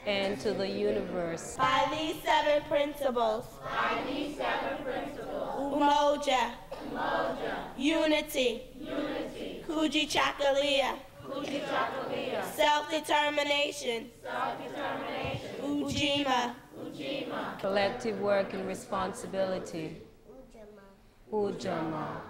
and to the universe. By these seven principles. Umoja. Unity. Kujichagulia. Self-determination. Ujima. Collective work and responsibility. Ujama.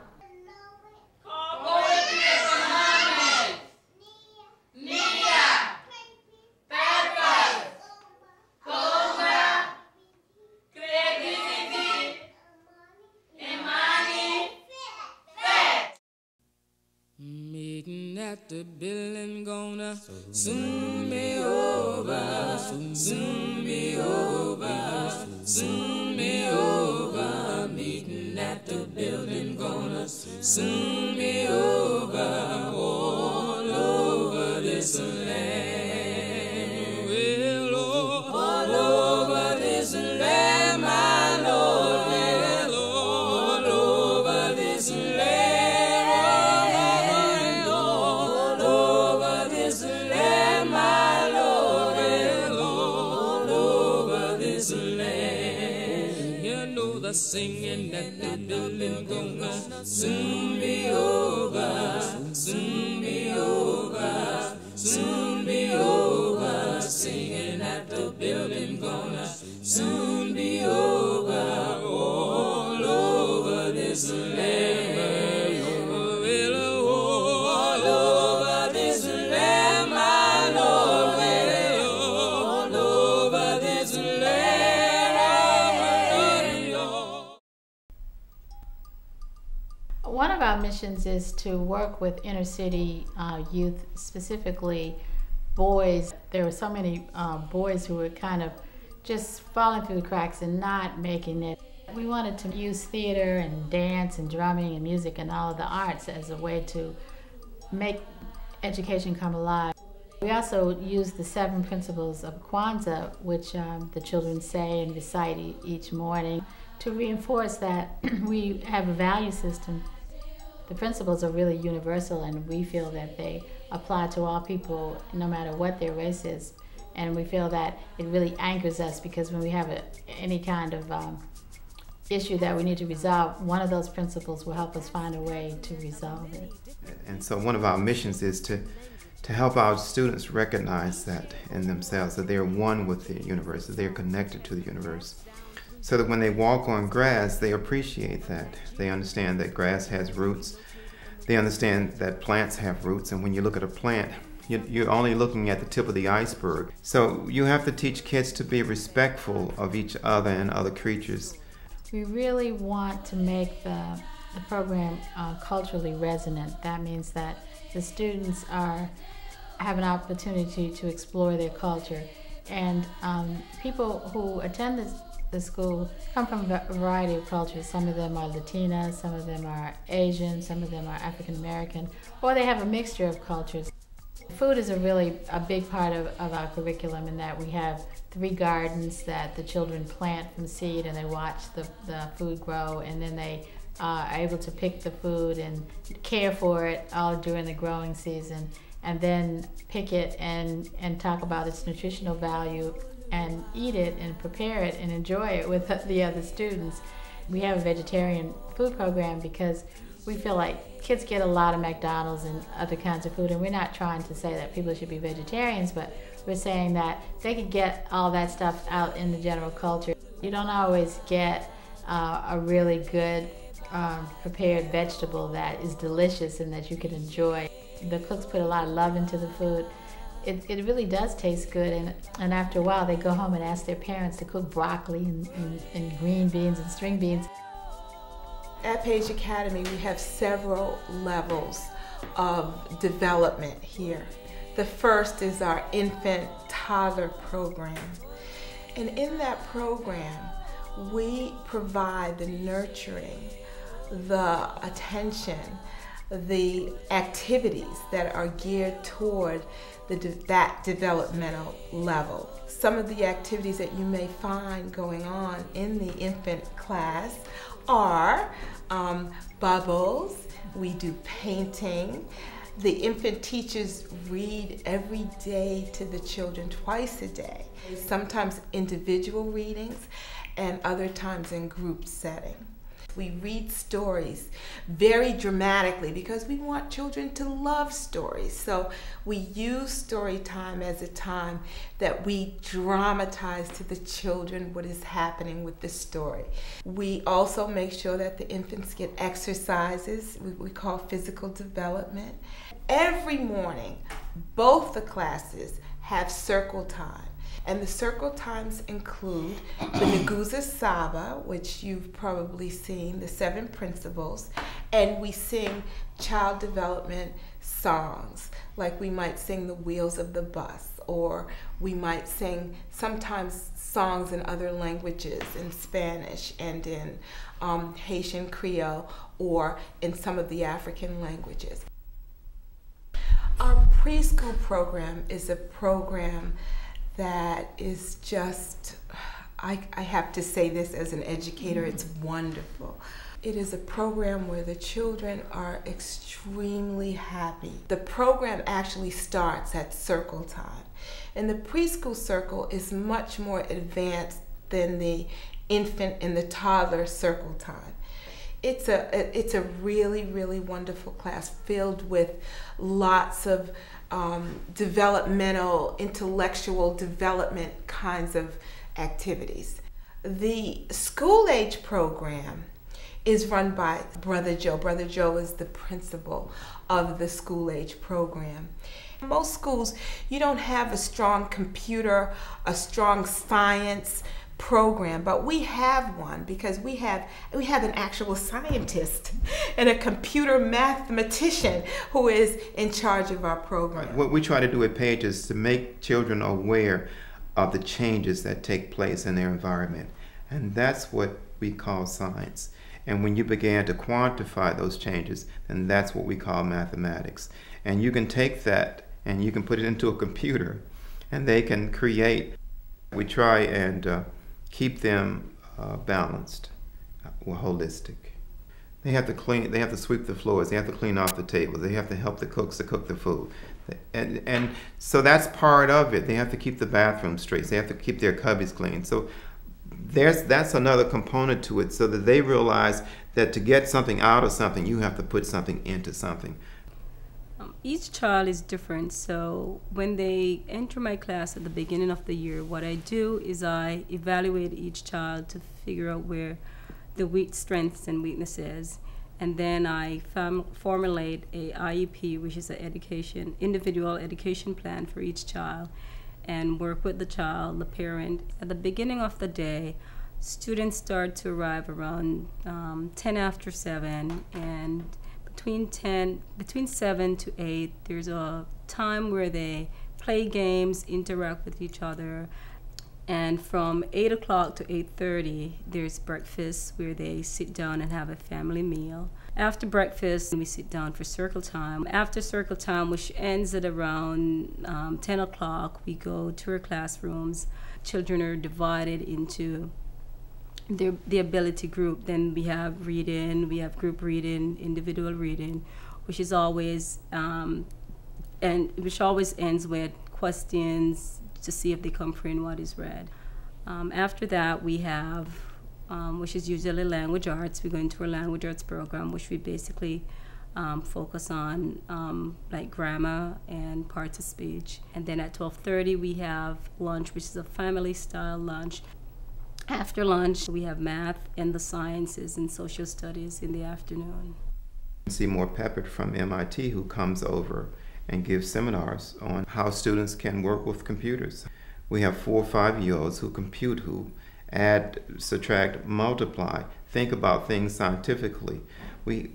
Meeting at the building gonna soon be over, soon be over, soon be over. Meeting at the building gonna soon be over, all over this land. Well, all over this land, my Lord. Well, all over this land. Singing at the building gonna soon be over, soon be over, soon be over. Singing at the building gonna soon be over, all over this land. All over this land, my Lord. All over this land. One of our missions is to work with inner city youth, specifically boys. There were so many boys who were kind of just falling through the cracks and not making it. We wanted to use theater and dance and drumming and music and all of the arts as a way to make education come alive. We also used the 7 principles of Kwanzaa, which the children say and recite each morning, to reinforce that we have a value system. The principles are really universal, and we feel that they apply to all people no matter what their race is. And we feel that it really anchors us, because when we have any kind of issue that we need to resolve, one of those principles will help us find a way to resolve it. And so one of our missions is to help our students recognize that in themselves, that they're one with the universe, that they're connected to the universe. So that when they walk on grass, they appreciate that. They understand that grass has roots. They understand that plants have roots. And when you look at a plant, you're only looking at the tip of the iceberg. So you have to teach kids to be respectful of each other and other creatures. We really want to make the program culturally resonant. That means that the students have an opportunity to explore their culture. And people who attend the school come from a variety of cultures. Some of them are Latina, some of them are Asian, some of them are African American, or they have a mixture of cultures. Food is a big part of our curriculum, in that we have 3 gardens that the children plant from seed, and they watch the food grow, and then they are able to pick the food and care for it all during the growing season, and then pick it and talk about its nutritional value and eat it and prepare it and enjoy it with the other students. We have a vegetarian food program because we feel like kids get a lot of McDonald's and other kinds of food, and we're not trying to say that people should be vegetarians, but we're saying that they could get all that stuff out in the general culture. You don't always get a really good prepared vegetable that is delicious and that you can enjoy. The cooks put a lot of love into the food. It really does taste good, and after a while they go home and ask their parents to cook broccoli and green beans and string beans. At Paige Academy, we have several levels of development here. The first is our infant toddler program. And in that program, we provide the nurturing, the attention, the activities that are geared toward that developmental level. Some of the activities that you may find going on in the infant class are bubbles, we do painting, The infant teachers read every day to the children, twice a day, sometimes individual readings and other times in group setting. We read stories very dramatically because we want children to love stories. So we use story time as a time that we dramatize to the children what is happening with the story. We also make sure that the infants get exercises we call physical development. Every morning, both the classes have circle time. And the circle times include the Nguza Saba, which you've probably seen, the 7 principles, and we sing child development songs, like we might sing The Wheels of the Bus, or we might sing sometimes songs in other languages, in Spanish and in Haitian Creole, or in some of the African languages. Our preschool program is a program that is just, I have to say this as an educator, it's wonderful. It is a program where the children are extremely happy. The program actually starts at circle time. And the preschool circle is much more advanced than the infant and the toddler circle time. It's a really, really wonderful class filled with lots of developmental, intellectual development kinds of activities. The school age program is run by Brother Joe. Brother Joe is the principal of the school age program. In most schools, you don't have a strong computer, a strong science program, but we have one because we have an actual scientist and a computer mathematician who is in charge of our program. What we try to do at Paige is to make children aware of the changes that take place in their environment, and that's what we call science. And when you began to quantify those changes, then that's what we call mathematics. And you can take that and you can put it into a computer and they can create. We try and keep them balanced, holistic. They have to clean, they have to sweep the floors, they have to clean off the tables, they have to help the cooks to cook the food. And so that's part of it. They have to keep the bathroom straight, they have to keep their cubbies clean. So that's another component to it, so that they realize that to get something out of something, you have to put something into something. Each child is different, so when they enter my class at the beginning of the year, what I do is I evaluate each child to figure out where the weak strengths and weaknesses, and then I formulate a IEP, which is an individual education plan for each child, and work with the child, the parent. At the beginning of the day, students start to arrive around 10 after 7, and between 7 to 8, there's a time where they play games, interact with each other, and from 8 o'clock to 8:30, there's breakfast where they sit down and have a family meal. After breakfast, we sit down for circle time. After circle time, which ends at around 10 o'clock, we go to our classrooms. Children are divided into the ability group. Then we have reading, we have group reading, individual reading, which is always which always ends with questions to see if they comprehend what is read. After that, we have which is usually language arts. We go into our language arts program, which we basically focus on like grammar and parts of speech. And then at 12:30 we have lunch, which is a family style lunch. After lunch, we have math and the sciences and social studies in the afternoon. Seymour Peppert from MIT, who comes over and gives seminars on how students can work with computers. We have 4 or 5-year-olds who compute, who add, subtract, multiply, think about things scientifically. We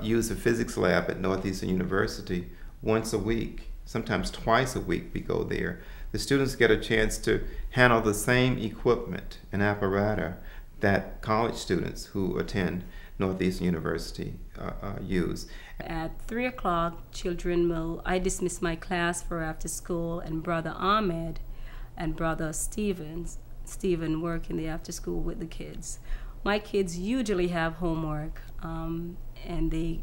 use a physics lab at Northeastern University once a week, sometimes twice a week we go there. The students get a chance to handle the same equipment and apparatus that college students who attend Northeastern University use. At 3 o'clock, I dismiss my class for after school, and Brother Ahmed and Brother Stephen work in the after school with the kids. My kids usually have homework, and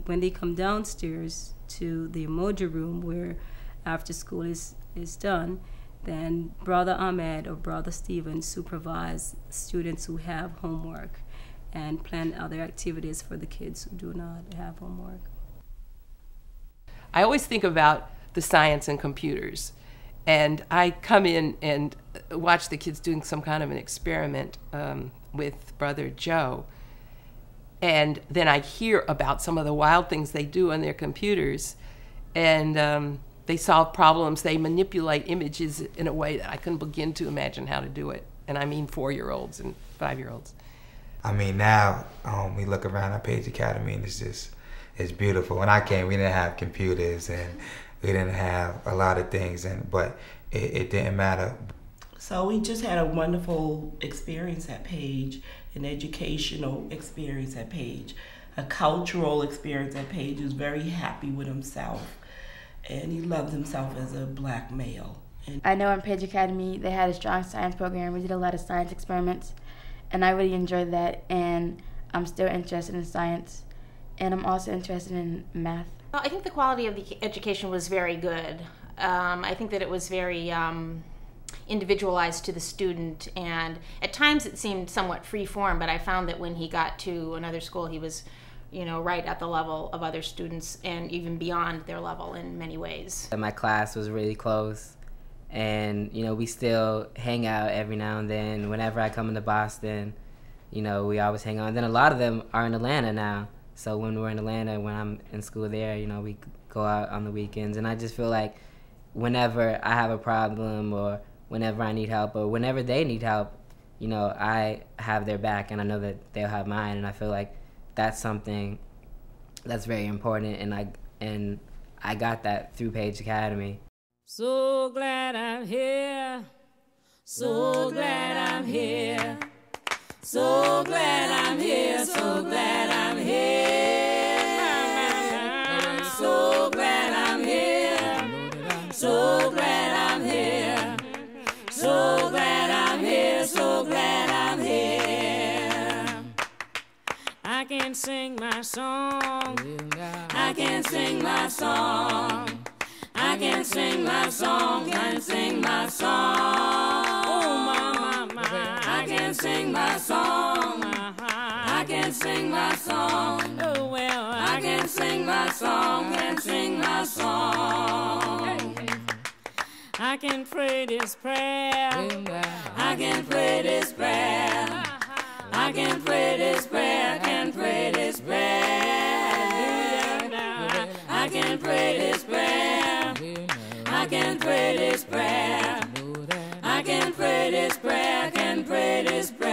when they come downstairs to the emoji room where after school is done, then Brother Ahmed or Brother Stephen supervise students who have homework and plan other activities for the kids who do not have homework. I always think about the science and computers, and I come in and watch the kids doing some kind of an experiment with Brother Joe, and then I hear about some of the wild things they do on their computers, and they solve problems, they manipulate images in a way that I couldn't begin to imagine how to do it, and I mean 4-year-olds and 5-year-olds. I mean, now we look around at Paige Academy and it's beautiful. When I came, we didn't have computers and we didn't have a lot of things, but it didn't matter. So we just had a wonderful experience at Paige, an educational experience at Paige, a cultural experience at Paige. He was very happy with himself, and he loved himself as a black male. I know in Paige Academy they had a strong science program. We did a lot of science experiments, and I really enjoyed that, and I'm still interested in science, and I'm also interested in math. Well, I think the quality of the education was very good. I think that it was very individualized to the student, and at times it seemed somewhat free-form, but I found that when he got to another school, he was, you know, right at the level of other students and even beyond their level in many ways. My class was really close, and you know, we still hang out every now and then. Whenever I come into Boston, you know, we always hang out. And then a lot of them are in Atlanta now, so when we're in Atlanta, when I'm in school there, you know, we go out on the weekends. And I just feel like whenever I have a problem or whenever I need help or whenever they need help, you know, I have their back and I know that they'll have mine, and I feel like that's something that's very important, and I got that through Paige Academy. So glad I'm here, so glad I'm here, so glad I'm here, so glad I'm here, so glad I'm here, so glad I'm here, so glad I'm here, so glad I'm here. I can sing my song, I can sing my song, I can sing my song, can sing my song. Oh my, my, my. I can sing my song, I can sing my song. Oh well, I can sing my song, can sing my song. I can pray this prayer, I can pray this prayer, I can pray this prayer, can pray this prayer. I can pray this prayer, I can pray this prayer, I can pray this prayer, can pray this prayer.